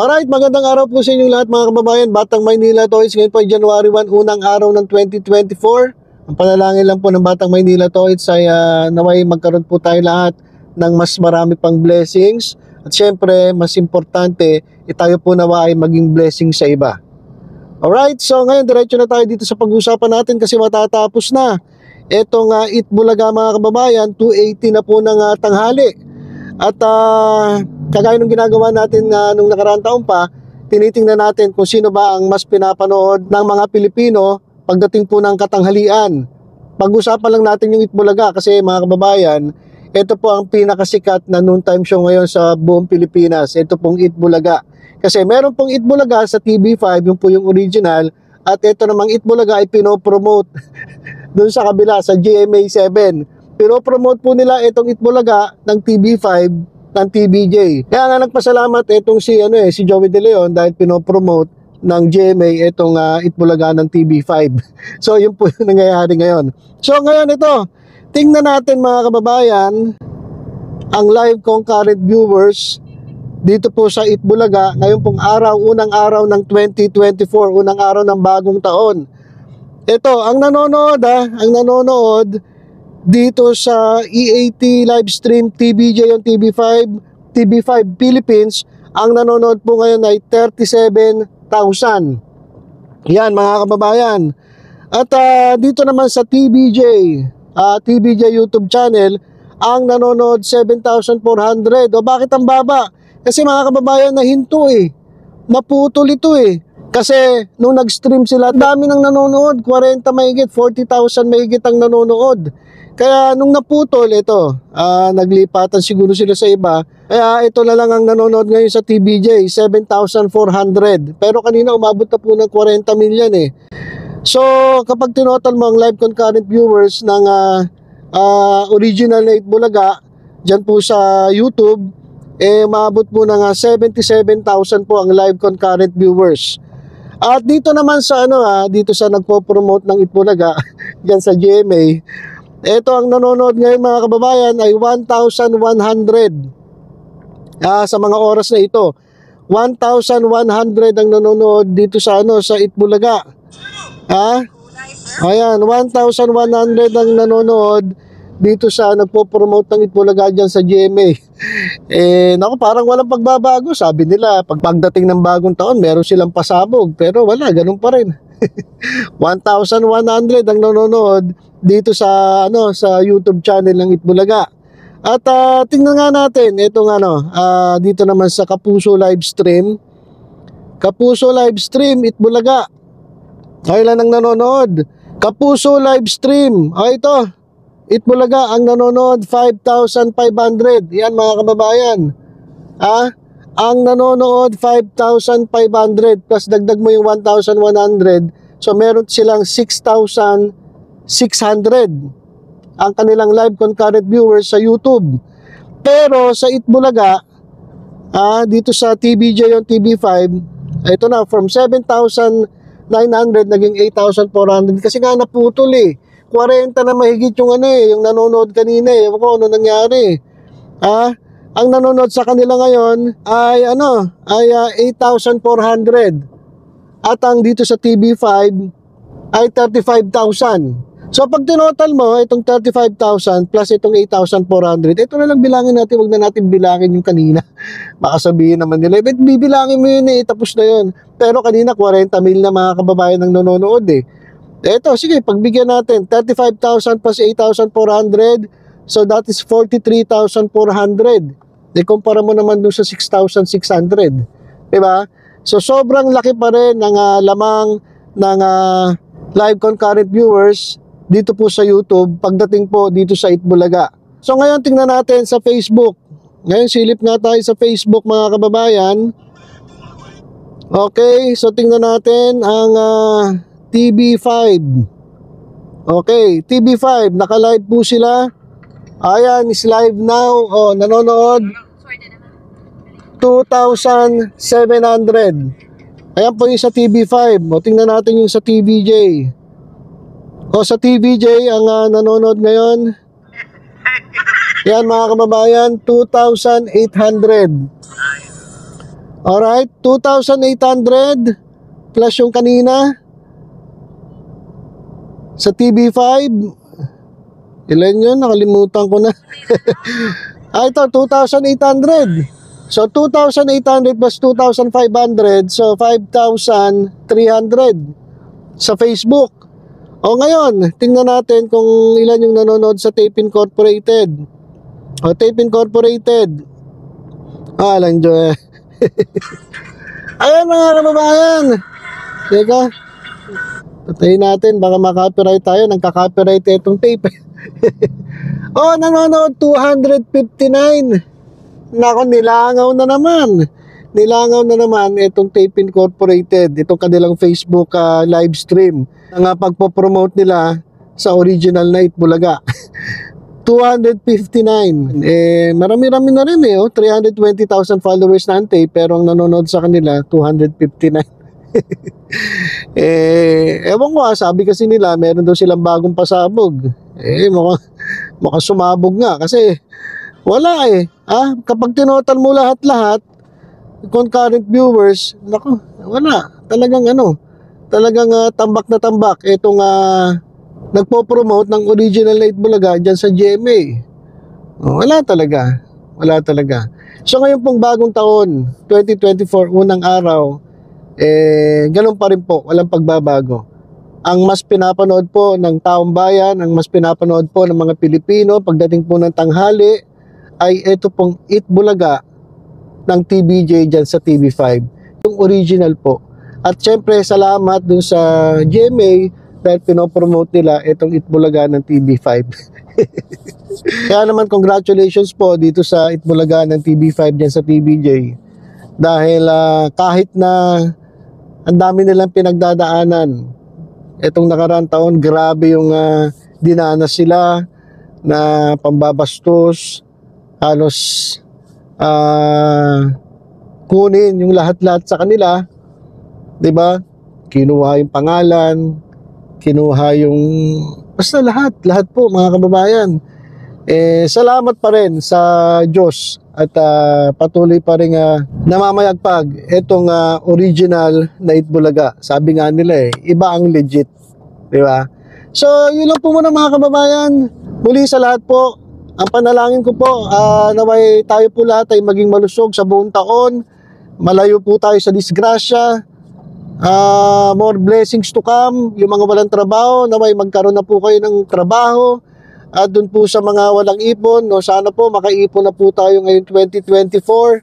Alright, magandang araw po sa inyong lahat mga kababayan. Batang Maynila Toys, ngayon po ay January 1, unang araw ng 2024. Ang panalangin lang po ng Batang Maynila Toys ay naway magkaroon po tayo lahat ng mas marami pang blessings. At syempre, mas importante, tayo po nawa ay maging blessing sa iba. Alright, so ngayon diretso na tayo dito sa pag-usapan natin kasi matatapos na. Etong Eat Bulaga mga kababayan, 2:80 na po ng tanghali. At kagaya ng ginagawa natin nung nakaraang taon pa, tinitingnan natin kung sino ba ang mas pinapanood ng mga Pilipino pagdating po ng katanghalian. Pag-usapan lang natin yung Eat Bulaga kasi mga kababayan, ito po ang pinakasikat na noontime show ngayon sa buong Pilipinas. Ito pong Eat Bulaga. Kasi meron pong Eat Bulaga sa TV5, yung po yung original, at ito namang Eat Bulaga ay pinopromote doon sa kabila sa GMA7. Pinopromote po nila itong Eat Bulaga ng TV5 ng TVJ. Kaya nga nagpasalamat itong si Joey De Leon dahil pinopromote ng GMA itong Eat Bulaga ng TV5. So yun po yung nangyayari ngayon. So ngayon ito, tingnan natin mga kababayan ang live concurrent viewers dito po sa Eat Bulaga ngayon pong araw, unang araw ng 2024, unang araw ng bagong taon. Ito, ang nanonood dito sa EAT Livestream TVJ on TV5 Philippines, ang nanonood po ngayon ay 37,000. Yan mga kababayan. At dito naman sa TVJ YouTube channel, ang nanonood 7,400. O bakit ang baba? Kasi mga kababayan, nahinto naputol ito Kasi nung nag-stream sila, dami nang nanonood, 40 mahigit, 40,000 mahigit ang nanonood. Kaya nung naputol ito, naglipatan siguro sila sa iba. Kaya ito na lang ang nanonood ngayon sa TVJ, 7,400. Pero kanina umabot na po ng 40 million So kapag tinotal mo ang live concurrent viewers ng original na Eat Bulaga, dyan po sa YouTube, umabot po ng 77,000 po ang live concurrent viewers. At dito naman sa dito sa nagpo-promote ng Eat Bulaga, dyan sa GMA, ito ang nanonood ngayon mga kababayan ay 1,100 sa mga oras na ito. 1,100 ang nanonood dito sa sa Eat Bulaga. Ayan, 1,100 ang nanonood dito sa nagpo-promote ng Eat Bulaga dyan sa GMA. Naku, parang walang pagbabago. Sabi nila, pagdating ng bagong taon, meron silang pasabog. Pero wala, ganun pa rin. 1,100 ang nanonood dito sa sa YouTube channel ng Eat Bulaga. At tingnan nga natin itong dito naman sa Kapuso Livestream. Kapuso Livestream Eat Bulaga. Kailan ang nanonood? Kapuso Livestream. Ito. Eat Bulaga ang nanonood 5,500. Yan mga kababayan. Ang nanonood 5,500 plus dagdag mo yung 1,100. So meron silang 6,600 ang kanilang live concurrent viewers sa YouTube. Pero sa Eat Bulaga, dito sa TVJ on TV5, ito na, from 7,900 naging 8,400 kasi nga naputol 40 na mahigit yung yung nanonood kanina Ewan ko ano nangyari. Ang nanonood sa kanila ngayon ay ay 8,400. At ang dito sa TV5 ay 35,000. So pag tinotal mo itong 35,000 plus itong 8,400, ito na lang bilangin natin, wag na natin bilangin yung kanina. Baka sabihin naman nila, bibilangin mo yun tapos na yun. Pero kanina 40 mil na mga kababayan ang nanonood Ito, sige, pagbigyan natin 35,000 plus 8,400, so that is 43,400. Kumpara mo naman doon sa 6,600. Diba? So sobrang laki pa rin ng lamang ng live concurrent viewers dito po sa YouTube pagdating po dito sa Eat Bulaga. So ngayon tingnan natin sa Facebook. Ngayon silip nga tayo sa Facebook mga kababayan. Okay, so tingnan natin ang TV5. Okay, TV5, naka-live po sila. Ayan, is live now. Nanonood 2,700. Ayan po yung sa TV5. Tingnan natin yung sa TVJ. Sa TVJ ang nanonood ngayon. Yan mga kababayan, 2,800. Alright, 2,800 plus yung kanina sa TV5. Ilan yun? Nakalimutan ko na. Ito, 2,800. So, 2,800 plus 2,500. So, 5,300 sa Facebook. O ngayon, tingnan natin kung ilan yung nanonood sa Tape Incorporated. O, Tape Incorporated. Alang Joy. Ayan mga kababayan. Teka. Patayin natin. Baka makapiright tayo. Nagka-copyright itong tape. Oh, nanonood 259. Nako, nilangaw na naman. Nilangaw na naman itong Tape Incorporated. Itong kanilang Facebook live stream. Ang pagpo-promote nila sa original Night Bulaga. 259. Marami-rami na rin 320,000 followers na ang tape, pero ang nanonood sa kanila 259. Ewan ko sabi kasi nila meron daw silang bagong pasabog. Mukhang sumabog nga kasi wala kapag tinotal mo lahat-lahat concurrent viewers, nako, wala. Talagang tambak na tambak itong nagpo-promote ng original Night Bulaga dyan sa GMA. Wala talaga. So ngayon pong bagong taon, 2024, unang araw, ganun pa rin po, walang pagbabago. Ang mas pinapanood po ng taong bayan, ang mas pinapanood po ng mga Pilipino pagdating po ng tanghali, ay ito pong Eat Bulaga ng TVJ dyan sa TV5. Yung original po. At syempre, salamat dun sa GMA dahil pinopromote nila itong Eat Bulaga ng TV5. Kaya naman congratulations po dito sa Eat Bulaga ng TV5 dyan sa TVJ. Dahil kahit na ang dami nilang pinagdadaanan, itong nakaraang taon, grabe yung dinanas sila na pambabastos, halos kunin yung lahat-lahat sa kanila, 'di ba? Kinuha yung pangalan, kinuha yung basta lahat po mga kababayan. Salamat pa rin sa Diyos at patuloy pa rin namamayagpag itong original Night Bulaga. Sabi nga nila iba ang legit, 'di ba? So, yun lang po muna mga kababayan. Muli sa lahat po, ang panalangin ko po, naway tayo po lahat ay maging malusog sa buong taon. Malayo po tayo sa disgrasya. More blessings to come. Yung mga walang trabaho, naway magkaroon na po kayo ng trabaho. At dun po sa mga walang ipon, sana po makaipon na po tayo ngayong 2024.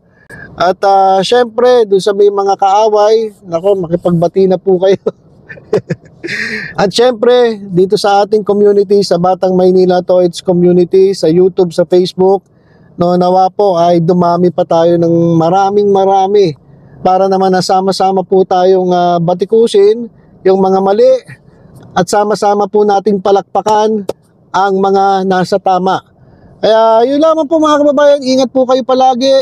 At syempre, dun sa may mga kaaway, makipagbati na po kayo. At syempre, dito sa ating community, sa Batang Maynila Toits Community, sa YouTube, sa Facebook, nawa po ay dumami pa tayo ng marami para naman nasama-sama po tayong batikusin yung mga mali at sama-sama po nating palakpakan ang mga nasa tama. Kaya yun lamang po mga kababayan, ingat po kayo palagi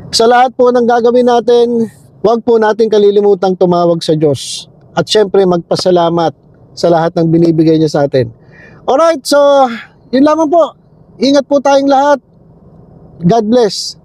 sa lahat po ng gagawin natin. Huwag po natin kalilimutang tumawag sa Diyos. At syempre magpasalamat sa lahat ng binibigay niya sa atin. Alright, so yun lamang po. Ingat po tayong lahat. God bless.